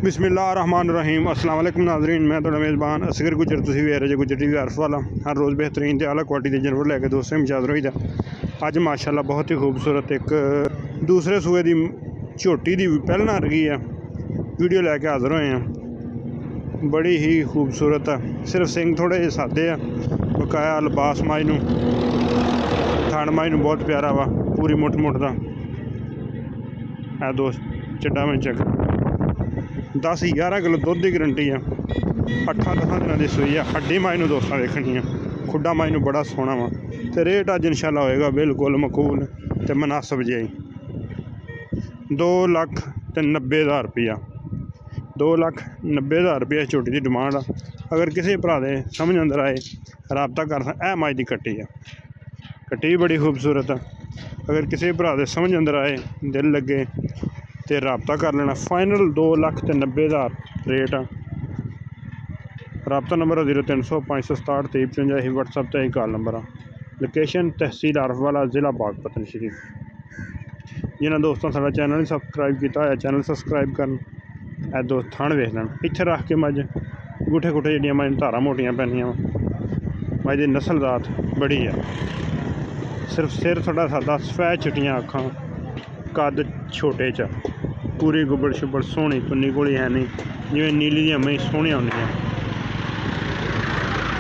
बिस्मिल्लाहिर्रहमानिर्रहीम। अस्सलाम वालेकुम नाज़रीन, मैं तो मेज़बान असगर गुजर तुसी वे रहे गुजर टीवी अरफवाला। हर रोज़ बेहतरीन ते आला क्वालिटी के जानवर लैके दोस्तों में हाज़र होईदा। अज माशाअल्लाह बहुत ही खूबसूरत एक दूसरे सूए की झोटी की पहल आ रही है वीडियो लैके हाज़र होए हैं। बड़ी ही खूबसूरत है, सिर्फ सिंग थोड़े जे सादे आ, बकाया लिबास माई नूं थान माई नूं बहुत प्यारा वा, पूरी मुठ का दोस्त चिट्टा में चेक 10-11 किलो दुध की गारंटी है। 8-10 दिन की सूई है। हड्डी माई नूं दोस्तों देखनी है, खुड्डा माई नूं बड़ा सोहना वा ते रेट अज इंशाल्लाह होएगा बिल्कुल मकूल ते मुनासिब जिहा। 2,90,000 रुपया 2,90,000 रुपया झोटी की डिमांड आ। अगर किसी भरा दे समझ अंदर आए रबता कर ए माई की कट्टी है, कट्टी भी बड़ी खूबसूरत है। अगर किसी भरा दे समझ अंदर आए दिल लगे तो रबता कर लेना। फाइनल 2,90,000 रेट आ। रबता नंबर 0300 567 53 ही व्हाट्सअप ते ही कॉल नंबर आ। लोकेशन तहसील आरिफवाला, ज़िला बागपतन शरीफ। जिन्होंने दोस्तों साडा चैनल नहीं सबसक्राइब किया है चैनल सबसक्राइब कर दोस्त थान वेख लैन। इत्थे रख के मज गुठे गुठे जिहड़ियां मज धारा मोटियां पैंदियां मज की नस्ल जात बड़ी है। सिर्फ सिर थोड़ा सादा, सफेद चिट्टियां अखां, कद छोटे च, पूरी गुब्बड़ शुब्बड़ सोहनी, तुन्नी कोली है नहीं जिवें नीली दियां मई सोहनियां होंदियां।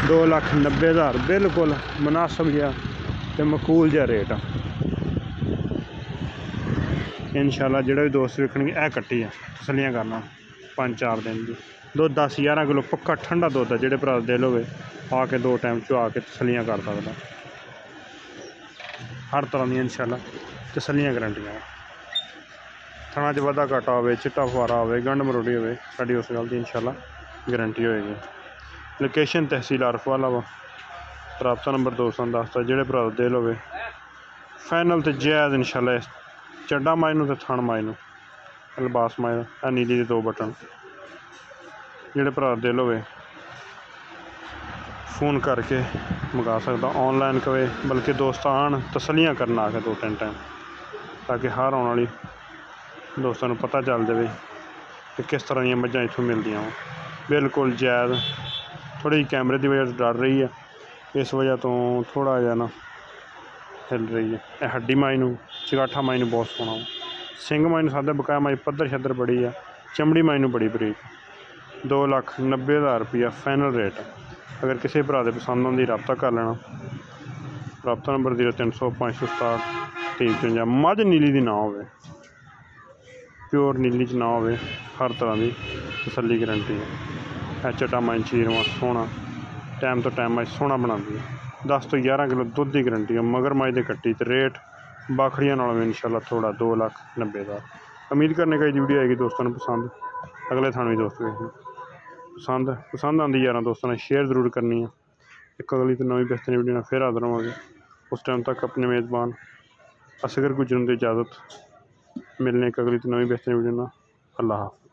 2,90,000 बिल्कुल मुनासिब जिहा ते मकूल जिहा रेट आ। इंशाल्लाह जिहड़े भी दोस्त वेखणगे ए कट्टी है तसलियां करना 5-4 दिन की। दुध 10-11 किलो पक्का ठंडा दुध है। जिहड़े भरा दिल होवे आके 2 टाइम चुआ के तसलियां कर सकदा। हर तरह दी इंशाल्लाह तसलियां गारंटियां। थणा च वाधा घाटा होवे, चिट्टा फुआरा होवे, गंढ मरोड़ी होवे, साडी उस गल की इंशाल्लाह गारंटी होएगी। लोकेशन तहसील आरिफवाला वा। रबता नंबर दोस्तों दसता जिहड़े भरा दिल होवे फाइनल तो जायज़ इंशाल्लाह। चड्डा माई नूं ते थण माई नूं, लिबास माई दा नीली दे 2 बटन। जिहड़े भरा दिल होवे फोन करके मंगा सकदा, ऑनलाइन कवे बल्कि दोस्त आन तसलियां करना आके 2-3 टाइम, ताकि हर आने वाली दोस्तों को पता चल जाए कि किस तरह दी मझां इत्थों मिलदियां वा। बिल्कुल जायज़। थोड़ी कैमरे की वजह से डर रही है, इस वजह तो थोड़ा जिहा ना हिल रही है। यह हड्डी माई नूं चगाठा माई नूं बहुत सोहना वा, सिंग माई नूं सादा, बकाया माई पद्धर शद्धर बड़ी है, चमड़ी माई नूं बड़ी बरीक। 2,90,000 रुपया फाइनल रेट है। अगर किसी भरा दे पसंद आती रबता कर लेना। रबता नंबर 0300 567 53 मझ नीली की ना होवे, प्योर नीली च ना होवे, हर तरह की तसली गारंटी है। चट्टा माई चीरवा सोहना, टाइम तो टाइम माई सोहना बनाती है। 10-11 किलो दुध की गारंटी है। मगर माई दे कट्टी तो रेट बाखड़ियां नालों भी इंशाल्लाह थोड़ा 2,90,000। उम्मीद करने का वीडियो आएगी दोस्तों को पसंद। अगले थाने भी दोस्त पसंद आती यार दोस्तों ने शेयर जरूर करनी है। एक अगली तो नवी बेहतरीन वीडियो फिर हाजिर होवांगे। उस टाइम तक अपने मेज़बान असगर गुजर की इजाज़त। मिलने एक अगली तो नवी बेहतरीन वीडियो। अल्लाह हाफ़िज़।